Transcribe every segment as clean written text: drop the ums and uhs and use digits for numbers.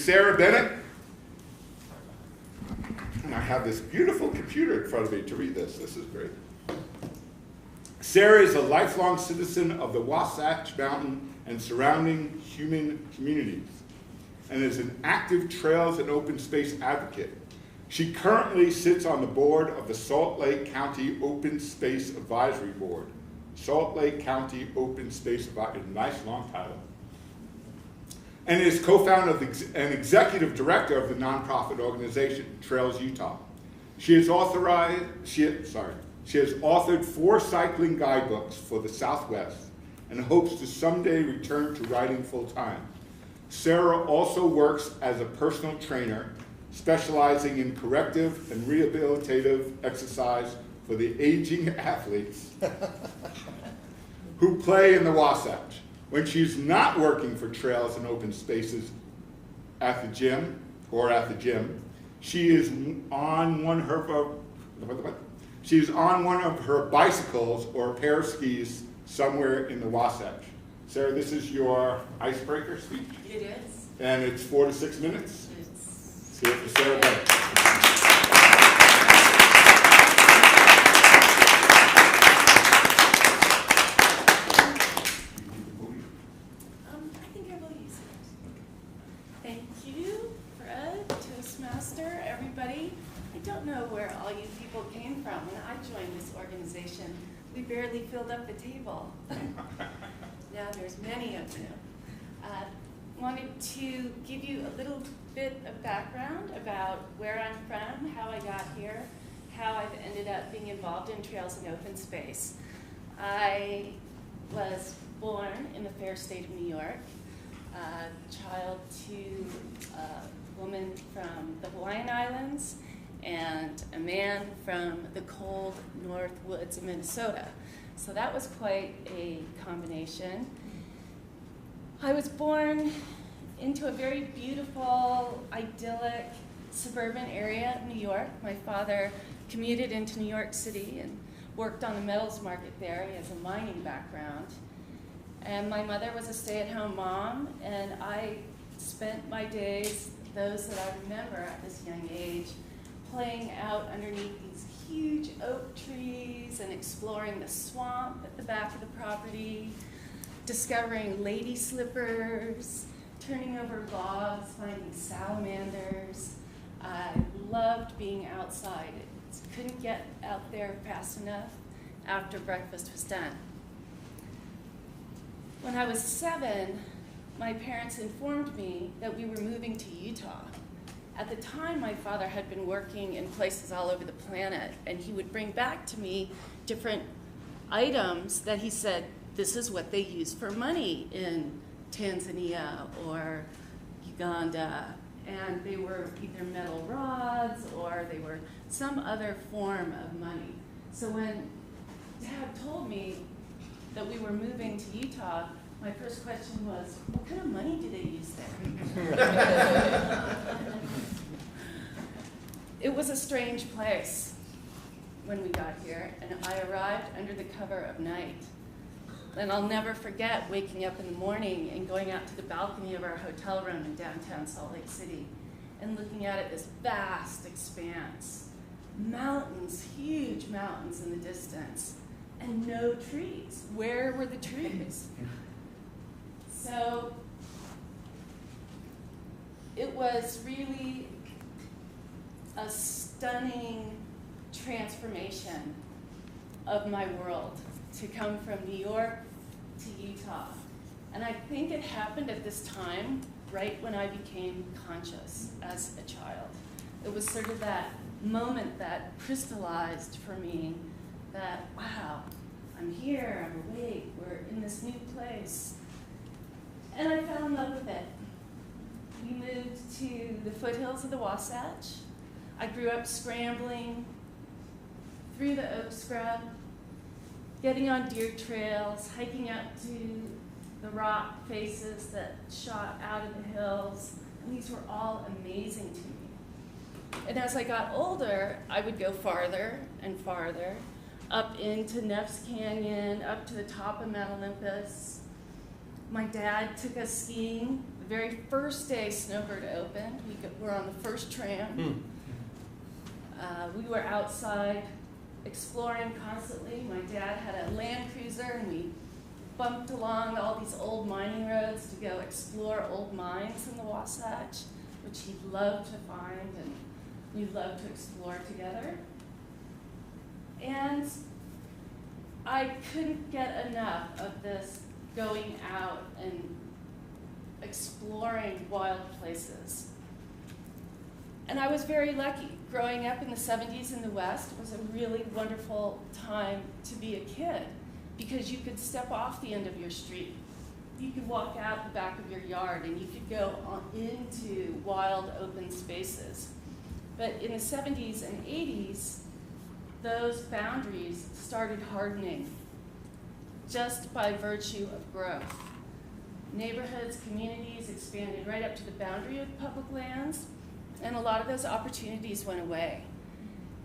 is Sarah Bennett. And I have this beautiful computer in front of me to read this. This is great. Sarah is a lifelong citizen of the Wasatch Mountain and surrounding human communities, and is an active trails and open space advocate. She currently sits on the board of the Salt Lake County Open Space Advisory Board. Salt Lake County Open Space Advisory, nice long title. And is co-founder and executive director of the nonprofit organization, Trails Utah. She has authored 4 cycling guidebooks for the Southwest and hopes to someday return to writing full-time. Sarah also works as a personal trainer, specializing in corrective and rehabilitative exercise for the aging athletes who play in the Wasatch. When she's not working for Trails and Open Spaces at the gym, she is on one of her bicycles or a pair of skis somewhere in the Wasatch. Sarah, this is your icebreaker speech. It is. And it's 4 to 6 minutes. Let's hear it for Sarah Bennett. I think I will use it. Thank you, Fred, Toastmaster, everybody. I don't know where all you people came from. When I joined this organization, we barely filled up the table. Now there's many of you. Wanted to give you a little bit of background about where I'm from, how I got here, how I've ended up being involved in Trails and Open Space. I was born in the fair state of New York, child to a woman from the Hawaiian Islands and a man from the cold north woods of Minnesota. So that was quite a combination. I was born into a very beautiful, idyllic, suburban area of New York. My father commuted into New York City and worked on the metals market there. He has a mining background. And my mother was a stay-at-home mom, and I spent my days, those that I remember at this young age, playing out underneath these huge oak trees and exploring the swamp at the back of the property, discovering lady slippers, turning over logs, finding salamanders. I loved being outside. Couldn't get out there fast enough after breakfast was done. When I was 7, my parents informed me that we were moving to Utah. At the time, my father had been working in places all over the planet, and he would bring back to me different items that he said, this is what they use for money in Tanzania or Uganda. And they were either metal rods or they were some other form of money. So when Dad told me that we were moving to Utah, my first question was, what kind of money do they use there? It was a strange place when we got here, and I arrived under the cover of night. And I'll never forget waking up in the morning and going out to the balcony of our hotel room in downtown Salt Lake City and looking out at this vast expanse. Mountains, huge mountains in the distance, and no trees. Where were the trees? So it was really a stunning transformation of my world to come from New York to Utah. And I think it happened at this time, right when I became conscious as a child. It was sort of that moment that crystallized for me that, wow, I'm here, I'm awake, we're in this new place. And I fell in love with it. We moved to the foothills of the Wasatch. I grew up scrambling through the oak scrub, getting on deer trails, hiking up to the rock faces that shot out of the hills, and these were all amazing to me. And as I got older, I would go farther and farther, up into Neff's Canyon, up to the top of Mount Olympus. My dad took us skiing The very first day Snowbird opened, we were on the first tram. We were outside exploring constantly. My dad had a Land Cruiser, and we bumped along all these old mining roads to go explore old mines in the Wasatch, which he loved to find, and we loved to explore together. And I couldn't get enough of this going out and exploring wild places. And I was very lucky. Growing up in the 70s in the West was a really wonderful time to be a kid, because you could step off the end of your street. You could walk out the back of your yard, and you could go into wild open spaces. But in the 70s and 80s, those boundaries started hardening just by virtue of growth. Neighborhoods, communities expanded right up to the boundary of public lands, and a lot of those opportunities went away.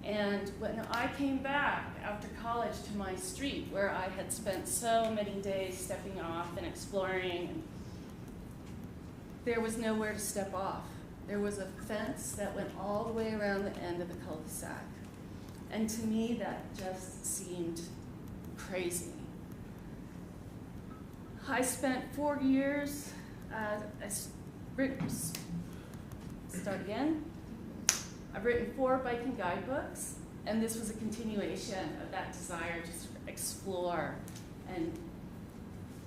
And when I came back after college to my street, where I had spent so many days stepping off and exploring, and there was nowhere to step off. There was a fence that went all the way around the end of the cul-de-sac. And to me, that just seemed crazy. I spent 4 years, start again. I've written 4 biking guidebooks, and this was a continuation of that desire to sort of explore and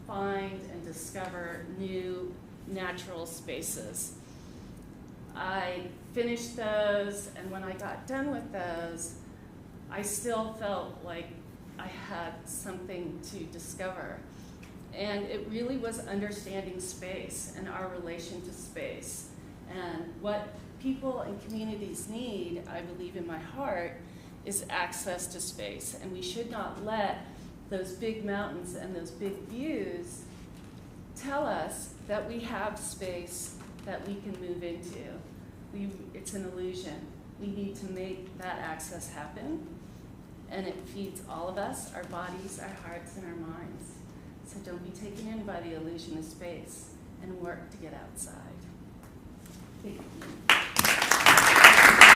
find and discover new natural spaces. I finished those, and when I got done with those, I still felt like I had something to discover. And it really was understanding space and our relation to space. And what people and communities need, I believe in my heart, is access to space. And we should not let those big mountains and those big views tell us that we have space that we can move into. It's an illusion. We need to make that access happen. And it feeds all of us, our bodies, our hearts, and our minds. So don't be taken in by the illusion of space, and work to get outside. Thank you.